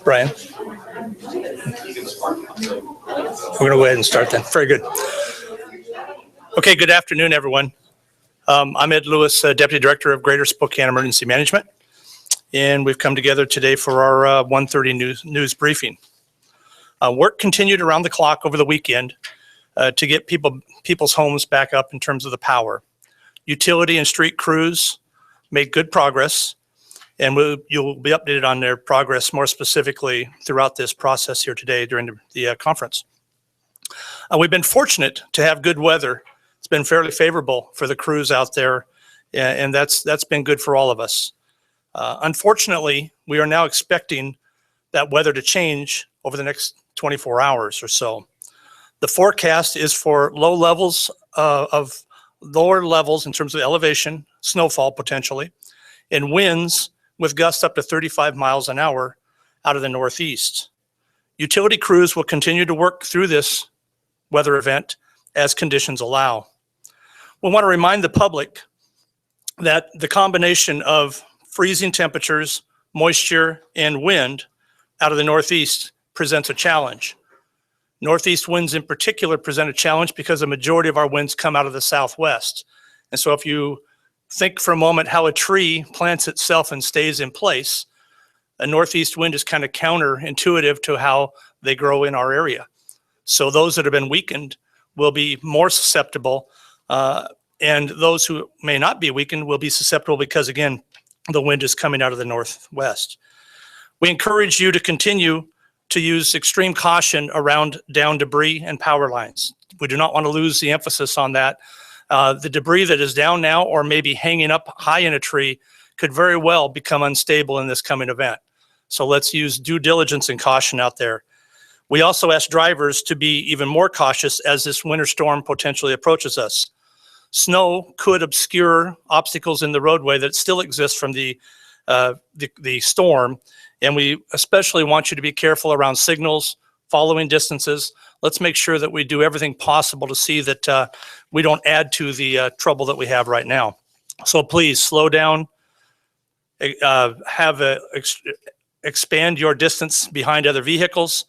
Brian? We're going to go ahead and start then. Very good. Okay, good afternoon, everyone. I'm Ed Lewis, Deputy Director of Greater Spokane Emergency Management, and we've come together today for our 1:30 news briefing. Work continued around the clock over the weekend to get people's homes back up in terms of the power. Utility and street crews made good progress, and you'll be updated on their progress more specifically throughout this process here today during the conference. We've been fortunate to have good weather. It's been fairly favorable for the crews out there, and that's been good for all of us. Unfortunately, we are now expecting that weather to change over the next 24 hours or so. The forecast is for lower levels in terms of elevation, snowfall potentially, and winds with gusts up to 35 miles an hour out of the northeast. Utility crews will continue to work through this weather event as conditions allow. We want to remind the public that the combination of freezing temperatures, moisture, and wind out of the northeast presents a challenge. Northeast winds in particular present a challenge because the majority of our winds come out of the southwest. And so if you think for a moment how a tree plants itself and stays in place, a northeast wind is kind of counterintuitive to how they grow in our area. So those that have been weakened will be more susceptible, and those who may not be weakened will be susceptible because, again, the wind is coming out of the northwest. We encourage you to continue to use extreme caution around down debris and power lines. We do not want to lose the emphasis on that. The debris that is down now or maybe hanging up high in a tree could very well become unstable in this coming event. So let's use due diligence and caution out there. We also ask drivers to be even more cautious as this winter storm potentially approaches us. Snow could obscure obstacles in the roadway that still exist from the storm, and we especially want you to be careful around signals, following distances. Let's make sure that we do everything possible to see that we don't add to the trouble that we have right now. So please slow down, expand your distance behind other vehicles,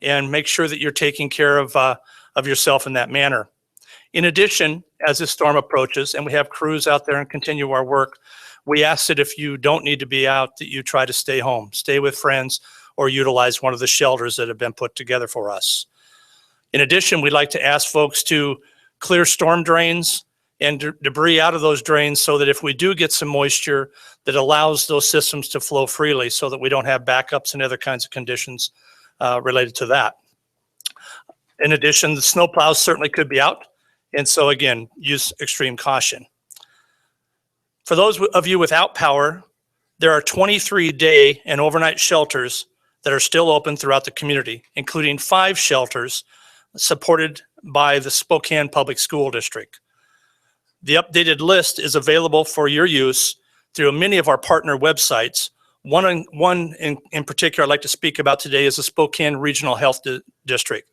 and make sure that you're taking care of yourself in that manner. In addition, as this storm approaches and we have crews out there and continue our work, we ask that if you don't need to be out, that you try to stay home, stay with friends, or utilize one of the shelters that have been put together for us. In addition, we'd like to ask folks to clear storm drains and debris out of those drains so that if we do get some moisture, that allows those systems to flow freely so that we don't have backups and other kinds of conditions related to that. In addition, the snow plows certainly could be out. And so again, use extreme caution. For those of you without power, there are 23 day and overnight shelters that are still open throughout the community, including 5 shelters supported by the Spokane Public School District. The updated list is available for your use through many of our partner websites. One in particular I'd like to speak about today is the Spokane Regional Health District,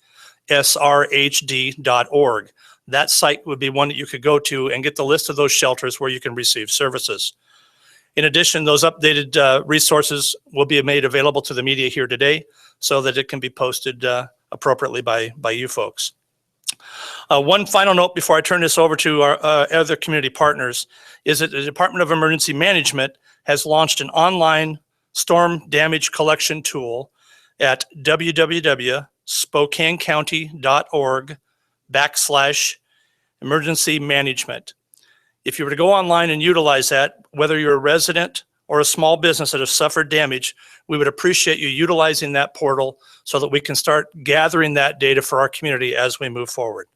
srhd.org. That site would be one that you could go to and get the list of those shelters where you can receive services. In addition, those updated resources will be made available to the media here today so that it can be posted appropriately by you folks. One final note before I turn this over to our other community partners is that the Department of Emergency Management has launched an online storm damage collection tool at www.spokanecounty.org/emergency management. If you were to go online and utilize that, whether you're a resident or a small business that has suffered damage, we would appreciate you utilizing that portal so that we can start gathering that data for our community as we move forward.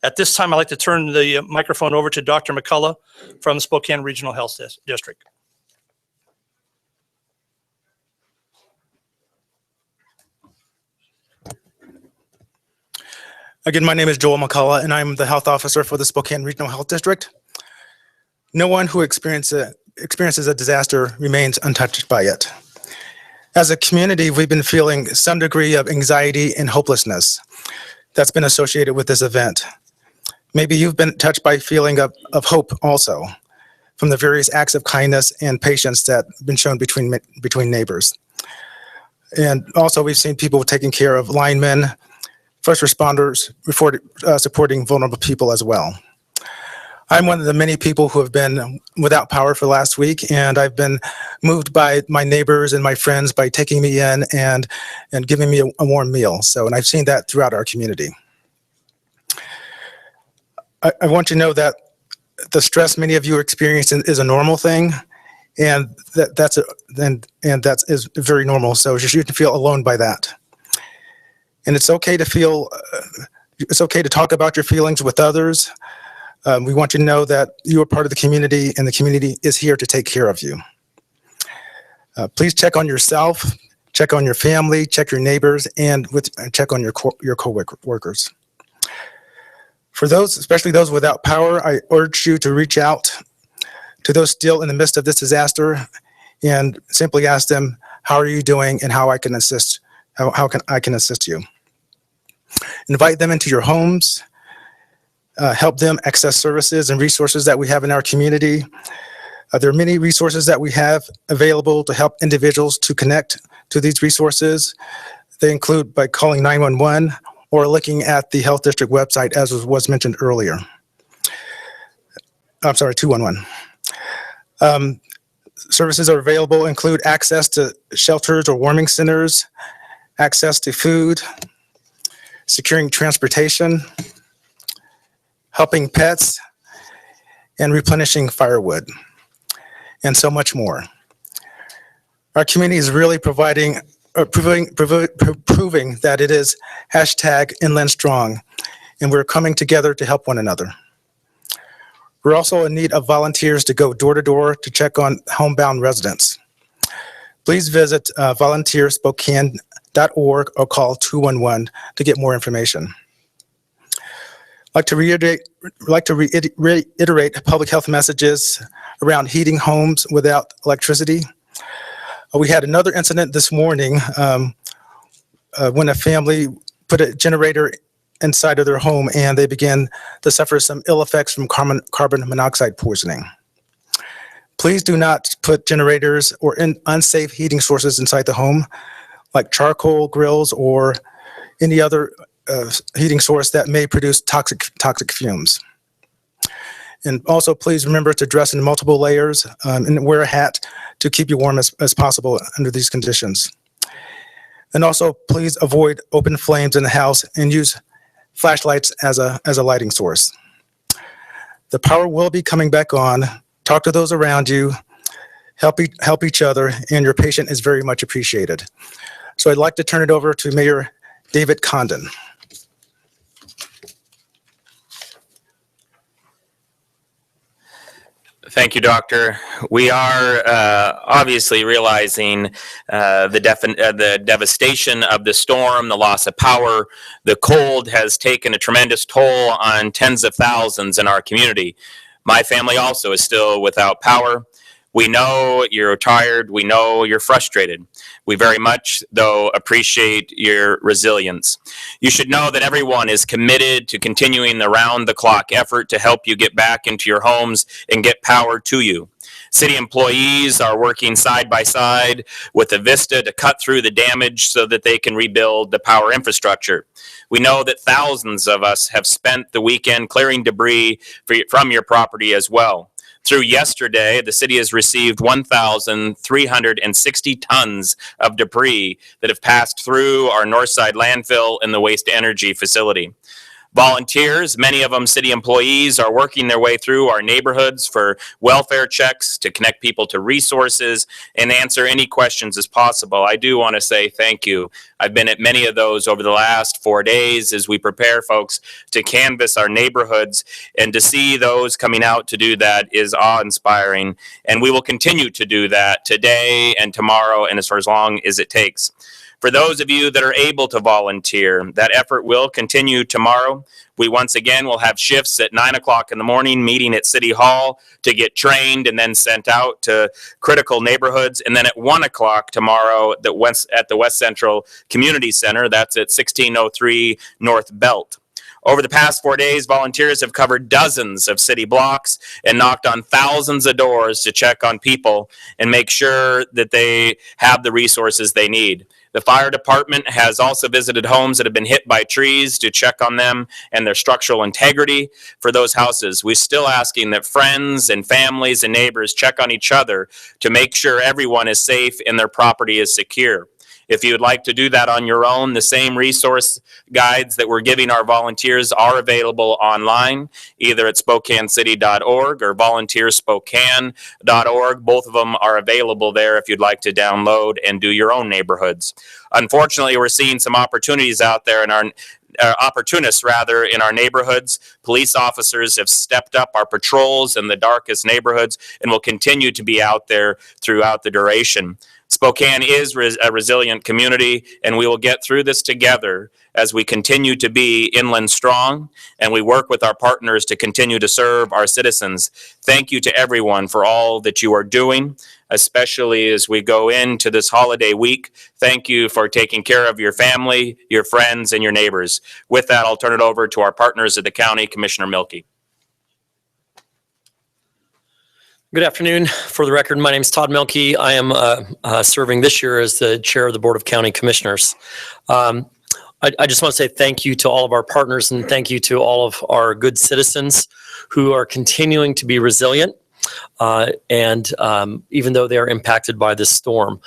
At this time, I'd like to turn the microphone over to Dr. McCullough from the Spokane Regional Health District. Again, my name is Joel McCullough, and I'm the health officer for the Spokane Regional Health District. No one who experiences a disaster remains untouched by it. As a community, we've been feeling some degree of anxiety and hopelessness that's been associated with this event. Maybe you've been touched by a feeling of hope also. from the various acts of kindness and patience that have been shown between neighbors. And also, we've seen people taking care of linemen, first responders, supporting vulnerable people as well. I'm one of the many people who have been without power for the last week, and I've been moved by my neighbors and my friends by taking me in and giving me a warm meal. And I've seen that throughout our community. I want you to know that the stress many of you are experiencing is a normal thing, and that's very normal. So you shouldn't feel alone by that. And it's okay to feel. It's okay to talk about your feelings with others. We want you to know that you are part of the community, and the community is here to take care of you. Please check on yourself, check on your family, check your neighbors, and check on your co-workers. For those, especially those without power, I urge you to reach out to those still in the midst of this disaster and simply ask them, how are you doing and how I can assist, how can I assist you. Invite them into your homes, help them access services and resources that we have in our community. There are many resources that we have available to help individuals to connect to these resources. They include by calling 911 or looking at the Health District website, as was mentioned earlier. I'm sorry, 211. Services are available include access to shelters or warming centers, access to food, securing transportation, helping pets, and replenishing firewood, and so much more. Our community is really proving that it is #InlandStrong, and we're coming together to help one another. We're also in need of volunteers to go door to door to check on homebound residents. Please visit volunteerspokane.org or call 211 to get more information. I'd like to reiterate public health messages around heating homes without electricity. We had another incident this morning when a family put a generator inside of their home and they began to suffer some ill effects from carbon monoxide poisoning. Please do not put generators or unsafe heating sources inside the home, like charcoal grills or any other heating source that may produce toxic fumes. And also, please remember to dress in multiple layers and wear a hat to keep you warm as possible under these conditions. And also, please avoid open flames in the house and use flashlights as a lighting source. The power will be coming back on. Talk to those around you, help each other, and your patience is very much appreciated. So I'd like to turn it over to Mayor David Condon. Thank you, Doctor. We are obviously realizing the devastation of the storm, the loss of power. The cold has taken a tremendous toll on tens of thousands in our community. My family also is still without power. We know you're tired. We know you're frustrated. We very much, though, appreciate your resilience. You should know that everyone is committed to continuing the round-the-clock effort to help you get back into your homes and get power to you. City employees are working side by side with Avista to cut through the damage so that they can rebuild the power infrastructure. We know that thousands of us have spent the weekend clearing debris from your property as well. Through yesterday, the city has received 1,360 tons of debris that have passed through our Northside landfill and the waste energy facility. Volunteers, many of them city employees, are working their way through our neighborhoods for welfare checks to connect people to resources and answer any questions as possible. I do want to say thank you. I've been at many of those over the last 4 days as we prepare folks to canvass our neighborhoods, and to see those coming out to do that is awe-inspiring. And we will continue to do that today and tomorrow and for as long as it takes. For those of you that are able to volunteer, that effort will continue tomorrow. We once again will have shifts at 9 o'clock in the morning, meeting at City Hall to get trained and then sent out to critical neighborhoods. And then at 1 o'clock tomorrow at the West Central Community Center, that's at 1603 North Belt. Over the past 4 days, volunteers have covered dozens of city blocks and knocked on thousands of doors to check on people and make sure that they have the resources they need. The fire department has also visited homes that have been hit by trees to check on them and their structural integrity for those houses. We're still asking that friends and families and neighbors check on each other to make sure everyone is safe and their property is secure. If you would like to do that on your own, the same resource guides that we're giving our volunteers are available online, either at SpokaneCity.org or VolunteerSpokane.org. Both of them are available there if you'd like to download and do your own neighborhoods. Unfortunately, we're seeing some opportunities out there in our opportunists rather in our neighborhoods. Police officers have stepped up our patrols in the darkest neighborhoods and will continue to be out there throughout the duration. Spokane is a resilient community, and we will get through this together as we continue to be inland strong, and we work with our partners to continue to serve our citizens. Thank you to everyone for all that you are doing, especially as we go into this holiday week. Thank you for taking care of your family, your friends, and your neighbors. With that, I'll turn it over to our partners at the county, Commissioner Milkey. Good afternoon. For the record, my name is Todd Milkey. I am serving this year as the chair of the Board of County Commissioners. I just want to say thank you to all of our partners and thank you to all of our good citizens who are continuing to be resilient. Even though they are impacted by this storm,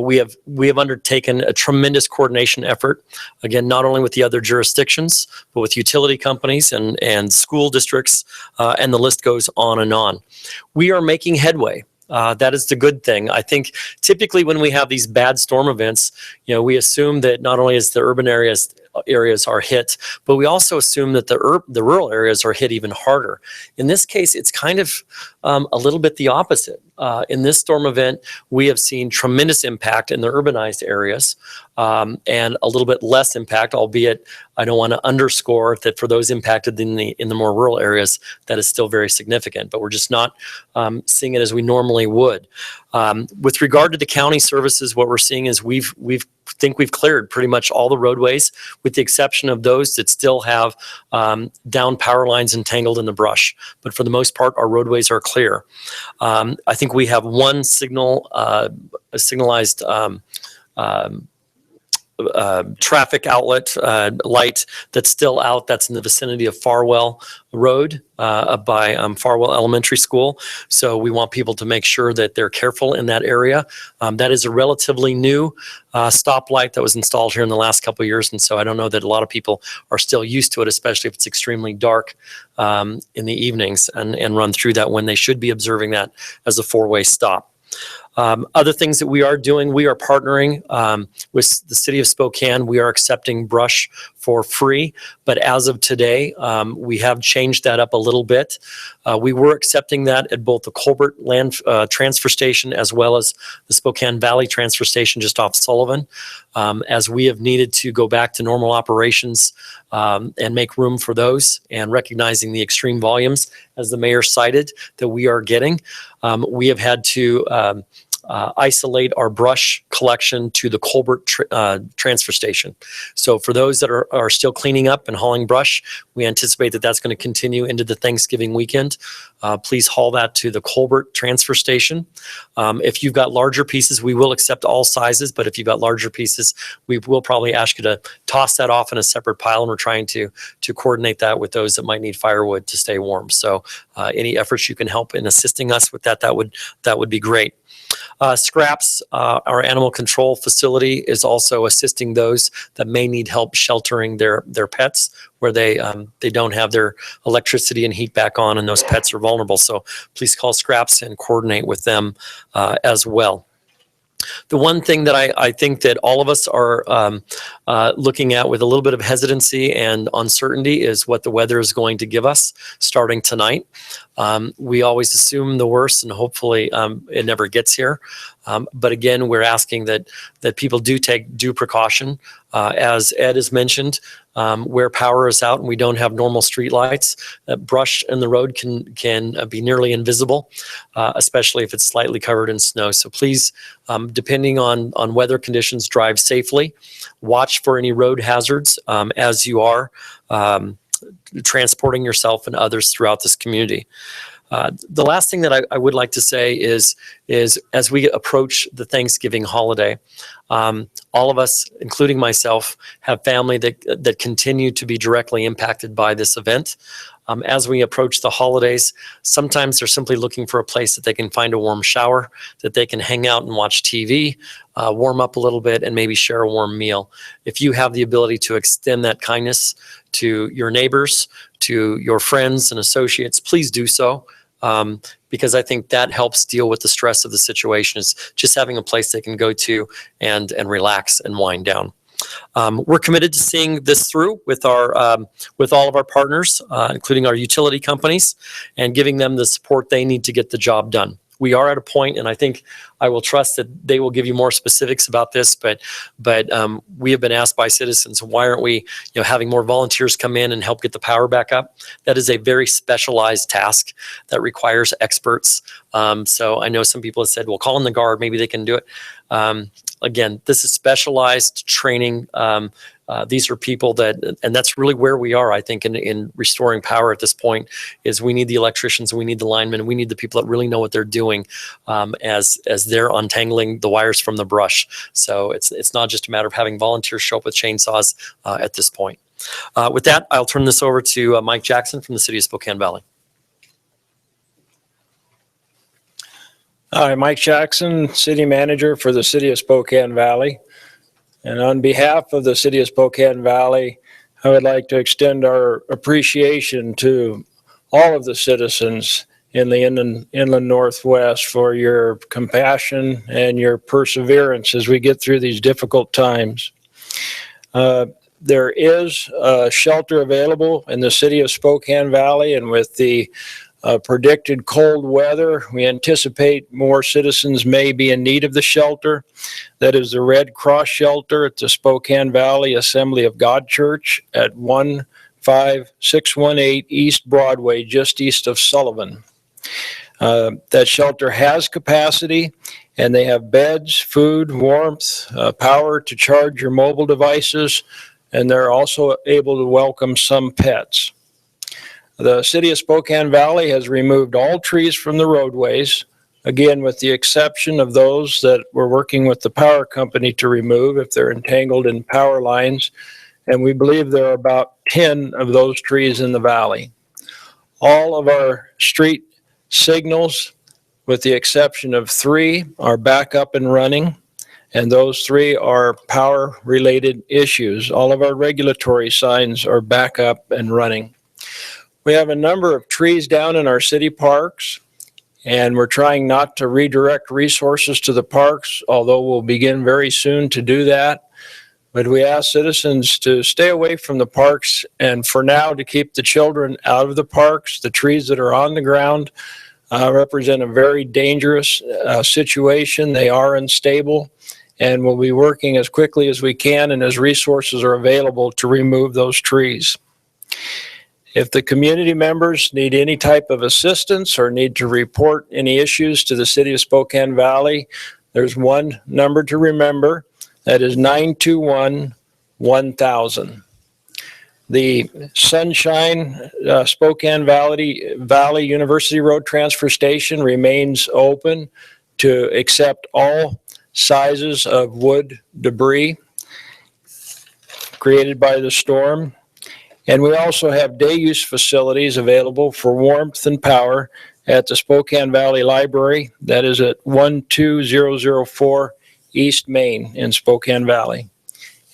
we have undertaken a tremendous coordination effort, again, not only with the other jurisdictions, but with utility companies and school districts, and the list goes on and on. We are making headway. That is the good thing. I think typically when we have these bad storm events, we assume that not only is the urban areas are hit, but we also assume that the rural areas are hit even harder. In this case, it's kind of a little bit the opposite. In this storm event, we have seen tremendous impact in the urbanized areas, and a little bit less impact, albeit I don't want to underscore that for those impacted in the more rural areas, that is still very significant, but we're just not seeing it as we normally would. With regard to the county services, what we're seeing is we've cleared pretty much all the roadways, with the exception of those that still have down power lines entangled in the brush. But for the most part, our roadways are clear. I think we have one signalized traffic outlet light that's still out. That's in the vicinity of Farwell Road by Farwell Elementary School. So we want people to make sure that they're careful in that area. That is a relatively new stoplight that was installed here in the last couple of years. And so I don't know that a lot of people are still used to it, especially if it's extremely dark in the evenings and run through that when they should be observing that as a four-way stop. Other things that we are doing, we are partnering with the city of Spokane. We are accepting brush for free, but as of today, we have changed that up a little bit. We were accepting that at both the Colbert Land Transfer Station as well as the Spokane Valley Transfer Station just off Sullivan, as we have needed to go back to normal operations and make room for those, and recognizing the extreme volumes, as the mayor cited, that we are getting. We have had to isolate our brush collection to the Colbert transfer station. So for those that are still cleaning up and hauling brush, we anticipate that that's going to continue into the Thanksgiving weekend. Please haul that to the Colbert transfer station. If you've got larger pieces, we will accept all sizes, but if you've got larger pieces, we will probably ask you to toss that off in a separate pile, and we're trying to coordinate that with those that might need firewood to stay warm. So any efforts you can help in assisting us with that would be great. Scraps, our animal control facility, is also assisting those that may need help sheltering their pets, where they don't have their electricity and heat back on, and those pets are vulnerable. So please call Scraps and coordinate with them as well. The one thing that I think that all of us are looking at with a little bit of hesitancy and uncertainty is what the weather is going to give us starting tonight. We always assume the worst, and hopefully it never gets here. But again, we're asking that people do take due precaution. As Ed has mentioned, where power is out and we don't have normal street lights, that brush in the road can be nearly invisible, especially if it's slightly covered in snow. So please, depending on weather conditions, drive safely. Watch for any road hazards as you are transporting yourself and others throughout this community. The last thing that I would like to say is as we approach the Thanksgiving holiday, all of us, including myself, have family that continue to be directly impacted by this event. As we approach the holidays, sometimes they're simply looking for a place that they can find a warm shower, that they can hang out and watch TV, warm up a little bit, and maybe share a warm meal. If you have the ability to extend that kindness to your neighbors, to your friends and associates, please do so. Because I think that helps deal with the stress of the situation, is just having a place they can go to and relax and wind down. We're committed to seeing this through with with all of our partners, including our utility companies, and giving them the support they need to get the job done. We are at a point, and I think I will trust that they will give you more specifics about this, but we have been asked by citizens, why aren't we having more volunteers come in and help get the power back up? That is a very specialized task that requires experts. So I know some people have said, well, call in the Guard, maybe they can do it. Again, this is specialized training. These are people and that's really where we are, I think, in restoring power at this point, is we need the electricians, we need the linemen, we need the people that really know what they're doing as they're untangling the wires from the brush. So it's not just a matter of having volunteers show up with chainsaws at this point. With that, I'll turn this over to Mike Jackson from the City of Spokane Valley. Hi, Mike Jackson, City Manager for the City of Spokane Valley. And on behalf of the City of Spokane Valley, I would like to extend our appreciation to all of the citizens in the inland Northwest for your compassion and your perseverance as we get through these difficult times. There is a shelter available in the City of Spokane Valley, and with the predicted cold weather, we anticipate more citizens may be in need of the shelter. That is the Red Cross shelter at the Spokane Valley Assembly of God Church at 15618 East Broadway, just east of Sullivan. That shelter has capacity, and they have beds, food, warmth, power to charge your mobile devices, and they're also able to welcome some pets. The City of Spokane Valley has removed all trees from the roadways, again, with the exception of those that we're working with the power company to remove if they're entangled in power lines. And we believe there are about 10 of those trees in the valley. All of our street signals, with the exception of 3, are back up and running. And those 3 are power-related issues. All of our regulatory signs are back up and running. We have a number of trees down in our city parks, and we're trying not to redirect resources to the parks, although we'll begin very soon to do that. But we ask citizens to stay away from the parks, and for now to keep the children out of the parks. The trees that are on the ground represent a very dangerous situation. They are unstable, and we'll be working as quickly as we can and as resources are available to remove those trees. If the community members need any type of assistance or need to report any issues to the City of Spokane Valley, there's one number to remember. That is 921-1000. The Sunshine Spokane Valley University Road Transfer Station remains open to accept all sizes of wood debris created by the storm. And we also have day use facilities available for warmth and power at the Spokane Valley Library. That is at 12004 East Main in Spokane Valley.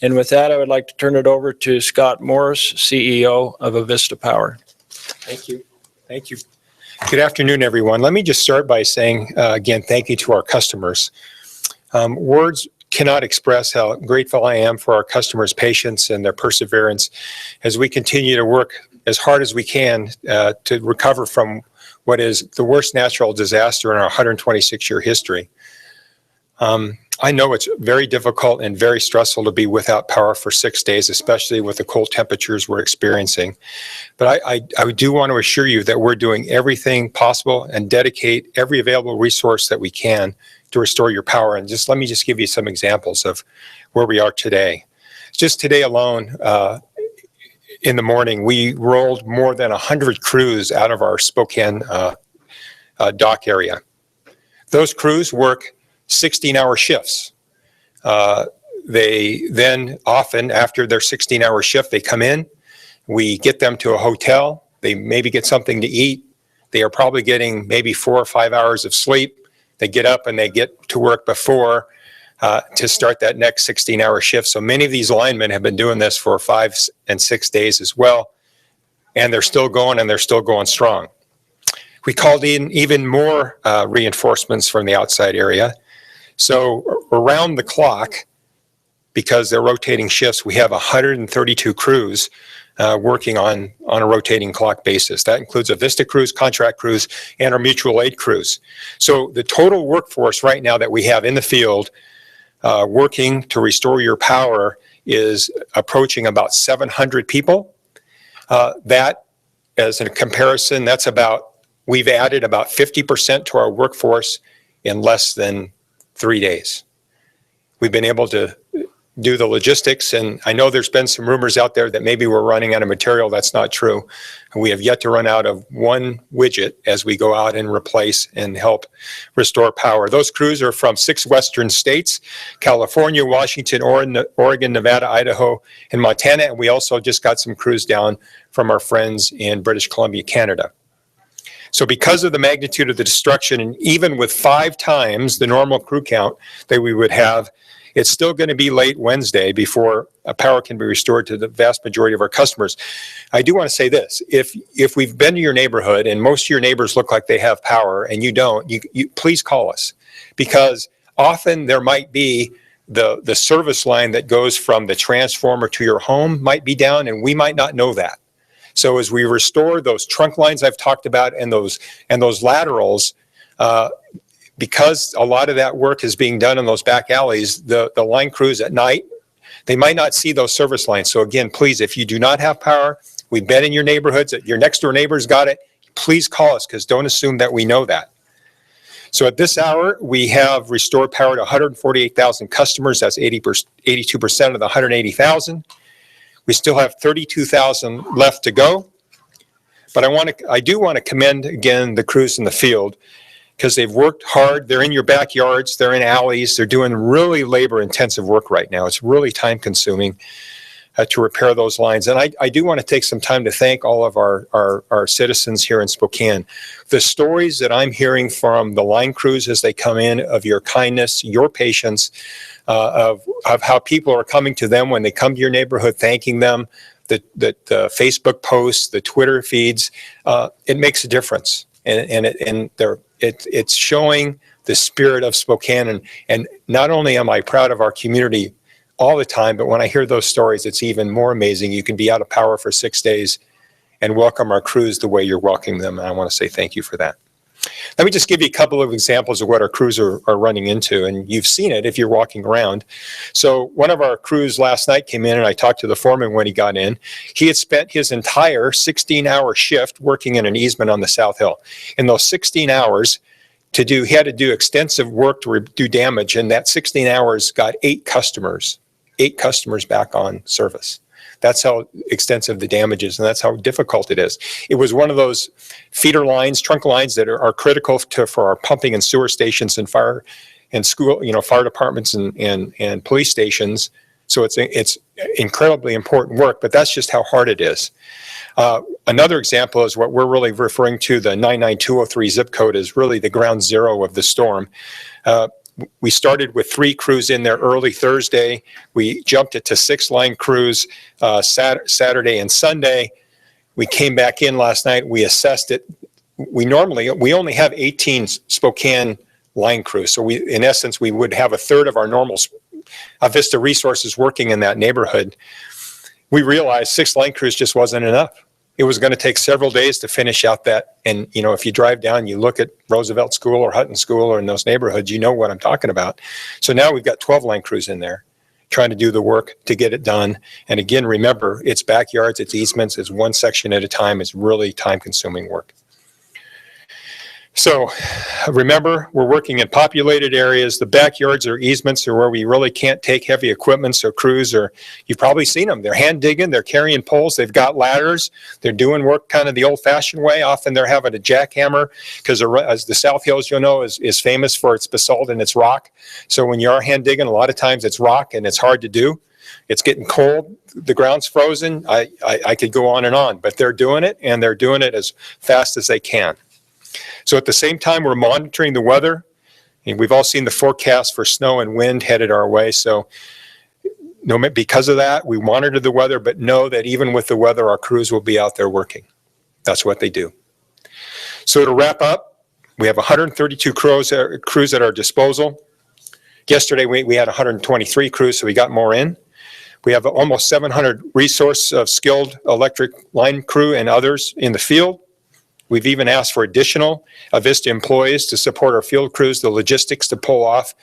And with that, I would like to turn it over to Scott Morris, CEO of Avista Power. Thank you. Thank you. Good afternoon, everyone. Let me just start by saying, again, thank you to our customers. Words cannot express how grateful I am for our customers' patience and their perseverance as we continue to work as hard as we can to recover from what is the worst natural disaster in our 126-year history. I know it's very difficult and very stressful to be without power for 6 days, especially with the cold temperatures we're experiencing. But I do want to assure you that we're doing everything possible and dedicate every available resource that we can to restore your power. And let me give you some examples of where we are today. Just today alone, in the morning, we rolled more than 100 crews out of our Spokane dock area. Those crews work 16-hour shifts. They then often, after their 16-hour shift, they come in. We get them to a hotel. They maybe get something to eat. They are probably getting maybe 4 or 5 hours of sleep. They get up and they get to work before to start that next 16-hour shift. So many of these linemen have been doing this for 5 and 6 days as well, and they're still going, and they're still going strong. We called in even more reinforcements from the outside area. So around the clock, because they're rotating shifts, we have 132 crews working on a rotating clock basis. That includes a Vista crews, contract crews, and our mutual aid crews. So the total workforce right now that we have in the field working to restore your power is approaching about 700 people. That, as a comparison, we've added about 50% to our workforce in less than 3 days. We've been able to do the logistics, and I know there's been some rumors out there that maybe we're running out of material. That's not true. We have yet to run out of one widget as we go out and replace and help restore power. Those crews are from 6 western states: California, Washington, Oregon, Nevada, Idaho, and Montana. And we also just got some crews down from our friends in British Columbia, Canada. So because of the magnitude of the destruction, and even with 5 times the normal crew count that we would have, it's still going to be late Wednesday before power can be restored to the vast majority of our customers. I do want to say this: if we've been to your neighborhood and most of your neighbors look like they have power and you don't, you please call us, because often there might be the service line that goes from the transformer to your home might be down, and we might not know that. So as we restore those trunk lines I've talked about and those laterals, because a lot of that work is being done in those back alleys, the line crews at night, they might not see those service lines. So again, please, if you do not have power, we've been in your neighborhoods, your next door neighbors got it, please call us, because don't assume that we know that. So at this hour, we have restored power to 148,000 customers. That's 82% of the 180,000. We still have 32,000 left to go. But I do want to commend again the crews in the field, because they've worked hard. They're in your backyards, they're in alleys, they're doing really labor-intensive work right now. It's really time-consuming to repair those lines. And I do want to take some time to thank all of our citizens here in Spokane. The stories that I'm hearing from the line crews as they come in, of your kindness, your patience, of how people are coming to them when they come to your neighborhood, thanking them, the Facebook posts, the Twitter feeds, it makes a difference. It's showing the spirit of Spokane. And not only am I proud of our community all the time, but when I hear those stories, it's even more amazing. You can be out of power for 6 days and welcome our crews the way you're welcoming them. And I want to say thank you for that. Let me just give you a couple of examples of what our crews are running into, and you've seen it if you're walking around. So one of our crews last night came in, and I talked to the foreman when he got in. He had spent his entire 16-hour shift working in an easement on the South Hill. In those 16 hours, he had to do extensive work to do damage, and that 16 hours got 8 customers back on service. That's how extensive the damage is, and that's how difficult it is. It was one of those feeder lines, trunk lines that are critical for our pumping and sewer stations and fire and school, fire departments and police stations. So it's incredibly important work, but that's just how hard it is. Another example is what we're really referring to, the 99203 zip code, is really the ground zero of the storm. We started with 3 crews in there early Thursday. We jumped it to 6 line crews Saturday and Sunday. We came back in last night. We assessed it. We only have 18 Spokane line crews. So in essence, we would have a third of our normal Vista resources working in that neighborhood. We realized 6 line crews just wasn't enough. It was going to take several days to finish out that. And, if you drive down, you look at Roosevelt School or Hutton School or in those neighborhoods, you know what I'm talking about. So now we've got 12 line crews in there trying to do the work to get it done. And again, remember, it's backyards, it's easements, it's one section at a time. It's really time-consuming work. So remember, we're working in populated areas. The backyards or easements are where we really can't take heavy equipment. So crews are, you've probably seen them. They're hand digging, they're carrying poles, they've got ladders, they're doing work kind of the old fashioned way. Often they're having a jackhammer because as the South Hills, you'll know, is famous for its basalt and its rock. So when you are hand digging, a lot of times it's rock and it's hard to do. It's getting cold, the ground's frozen. I could go on, but they're doing it, and they're doing it as fast as they can. So at the same time, we're monitoring the weather, and we've all seen the forecast for snow and wind headed our way. So because of that, we monitor the weather, but know that even with the weather, our crews will be out there working. That's what they do. So to wrap up, we have 132 crews at our disposal. Yesterday, we had 123 crews, so we got more in. We have almost 700 resource of skilled electric line crew and others in the field. We've even asked for additional Avista employees to support our field crews, the logistics to pull off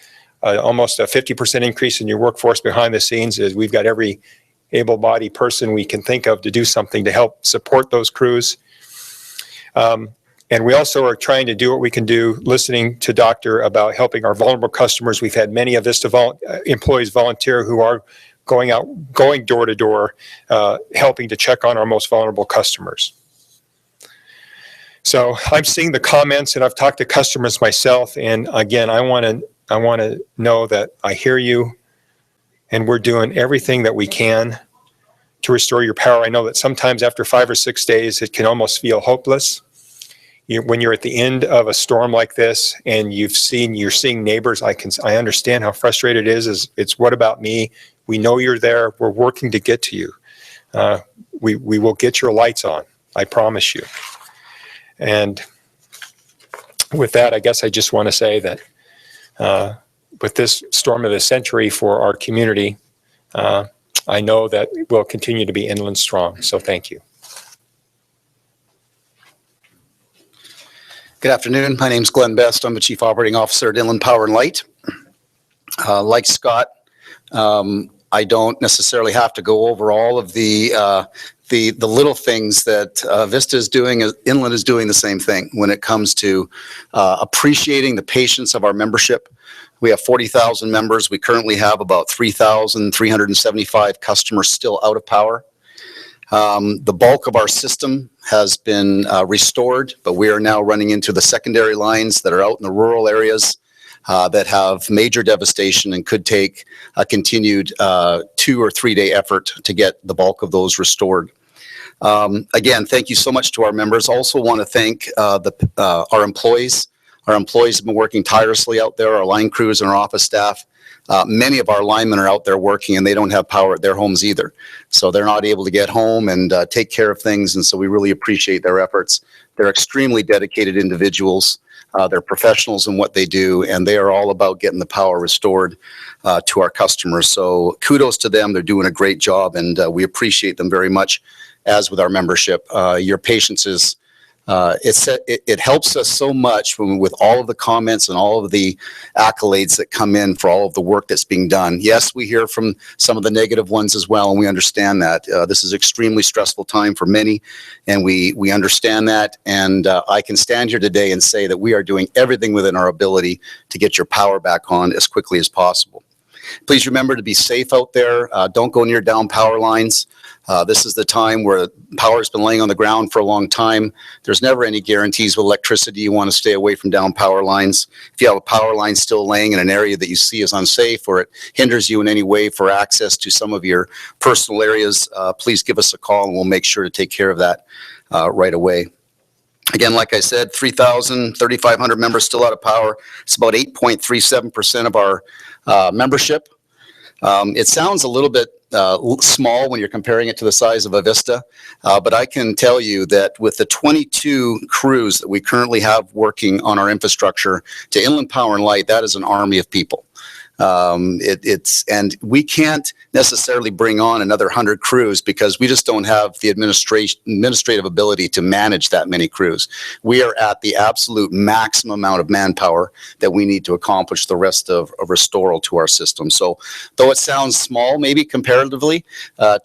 almost a 50% increase in your workforce behind the scenes. As we've got every able-bodied person we can think of to do something to help support those crews. And we also are trying to do what we can do, listening to Doctor about helping our vulnerable customers. We've had many Avista employees volunteer who are going door to door, helping to check on our most vulnerable customers. So I'm seeing the comments, and I've talked to customers myself. And again, I want to know that I hear you, and we're doing everything that we can to restore your power. I know that sometimes after 5 or 6 days, it can almost feel hopeless. When you're at the end of a storm like this, and you're seeing neighbors, I understand how frustrated it is. It's what about me? We know you're there. We're working to get to you. We will get your lights on. I promise you. And with that, I guess I just want to say that with this storm of the century for our community, I know that we'll continue to be inland strong. So thank you. Good afternoon. My name is Glenn Best. I'm the Chief Operating Officer at Inland Power and Light. Like Scott, I don't necessarily have to go over all of the little things that Vista is doing. Inland is doing the same thing when it comes to appreciating the patience of our membership. We have 40,000 members. We currently have about 3,375 customers still out of power. The bulk of our system has been restored, but we are now running into the secondary lines that are out in the rural areas that have major devastation and could take a continued 2 or 3 day effort to get the bulk of those restored. Again, thank you so much to our members. Also want to thank our employees. Our employees have been working tirelessly out there, our line crews and our office staff. Many of our linemen are out there working, and they don't have power at their homes either. So they're not able to get home and take care of things, and so we really appreciate their efforts. They're extremely dedicated individuals. They're professionals in what they do, and they are all about getting the power restored to our customers. So kudos to them. They're doing a great job, and we appreciate them very much, as with our membership. Your patience is it helps us so much with all of the comments and all of the accolades that come in for all of the work that's being done. Yes, we hear from some of the negative ones as well, and we understand that. This is extremely stressful time for many, and we understand that. And I can stand here today and say that we are doing everything within our ability to get your power back on as quickly as possible. Please remember to be safe out there. Don't go near down power lines. This is the time where power has been laying on the ground for a long time. There's never any guarantees with electricity. You want to stay away from down power lines. If you have a power line still laying in an area that you see is unsafe, or it hinders you in any way for access to some of your personal areas, please give us a call, and we'll make sure to take care of that right away. Again, like I said, 3,500 members still out of power. It's about 8.37% of our membership. It sounds a little bit small when you're comparing it to the size of Avista, but I can tell you that with the 22 crews that we currently have working on our infrastructure to Inland Power and Light, that is an army of people. And we can't necessarily bring on another 100 crews because we just don't have the administrative ability to manage that many crews. We are at the absolute maximum amount of manpower that we need to accomplish the rest of restoral to our system. So though it sounds small, maybe comparatively,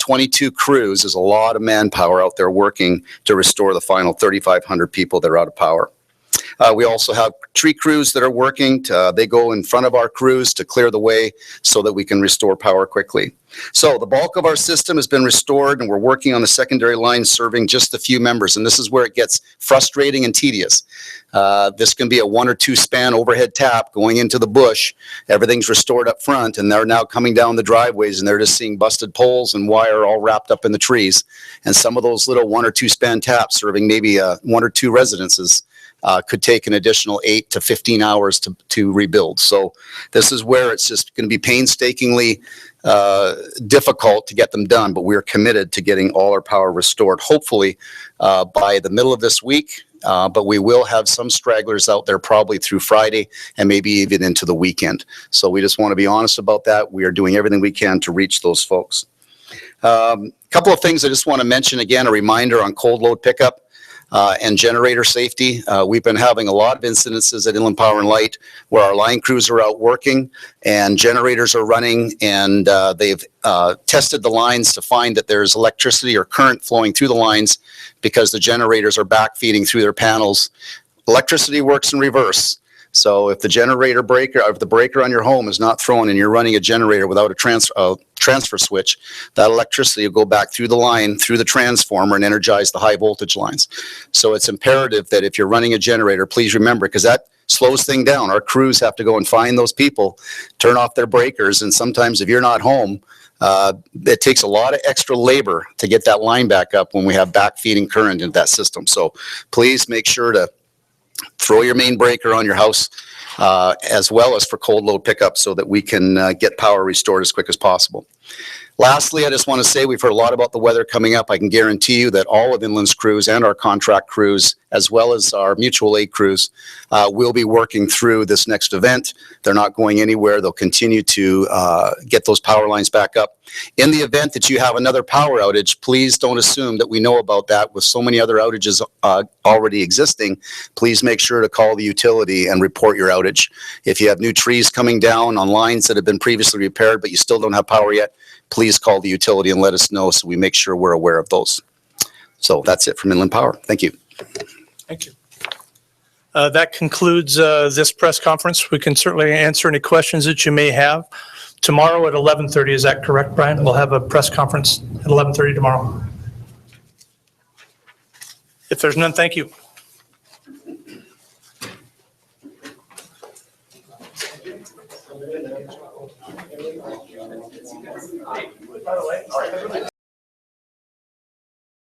22 crews is a lot of manpower out there working to restore the final 3,500 people that are out of power. We also have tree crews that are working. They go in front of our crews to clear the way so that we can restore power quickly. So the bulk of our system has been restored, and we're working on the secondary line serving just a few members. And this is where it gets frustrating and tedious. This can be a 1 or 2 span overhead tap going into the bush. Everything's restored up front, and they're now coming down the driveways, and they're just seeing busted poles and wire all wrapped up in the trees. And some of those little 1 or 2 span taps serving maybe 1 or 2 residences could take an additional 8 to 15 hours to rebuild. So this is where it's just going to be painstakingly difficult to get them done, but we're committed to getting all our power restored, hopefully by the middle of this week. But we will have some stragglers out there probably through Friday and maybe even into the weekend. So we just want to be honest about that. We are doing everything we can to reach those folks. Couple of things I just want to mention again, a reminder on cold load pickup. And generator safety. We've been having a lot of incidences at Inland Power and Light where our line crews are out working and generators are running, and they've tested the lines to find that there's electricity or current flowing through the lines because the generators are backfeeding through their panels. Electricity works in reverse. So if the generator breaker, if the breaker on your home is not thrown and you're running a generator without a transfer switch, that electricity will go back through the line, through the transformer, and energize the high voltage lines. So it's imperative that if you're running a generator, please remember, because that slows things down. Our crews have to go and find those people, turn off their breakers, and sometimes if you're not home, it takes a lot of extra labor to get that line back up when we have backfeeding current into that system. So please make sure to throw your main breaker on your house, as well as for cold load pickup so that we can get power restored as quick as possible. Lastly, I just want to say we've heard a lot about the weather coming up. I can guarantee you that all of Inland's crews and our contract crews, as well as our mutual aid crews, will be working through this next event. They're not going anywhere. They'll continue to get those power lines back up. In the event that you have another power outage, please don't assume that we know about that. With so many other outages already existing, please make sure to call the utility and report your outage. If you have new trees coming down on lines that have been previously repaired, but you still don't have power yet, please call the utility and let us know so we make sure we're aware of those. So that's it from Inland Power. Thank you. Thank you. That concludes this press conference. We can certainly answer any questions that you may have. Tomorrow at 11:30, is that correct, Brian? We'll have a press conference at 11:30 tomorrow. If there's none, thank you. By the way,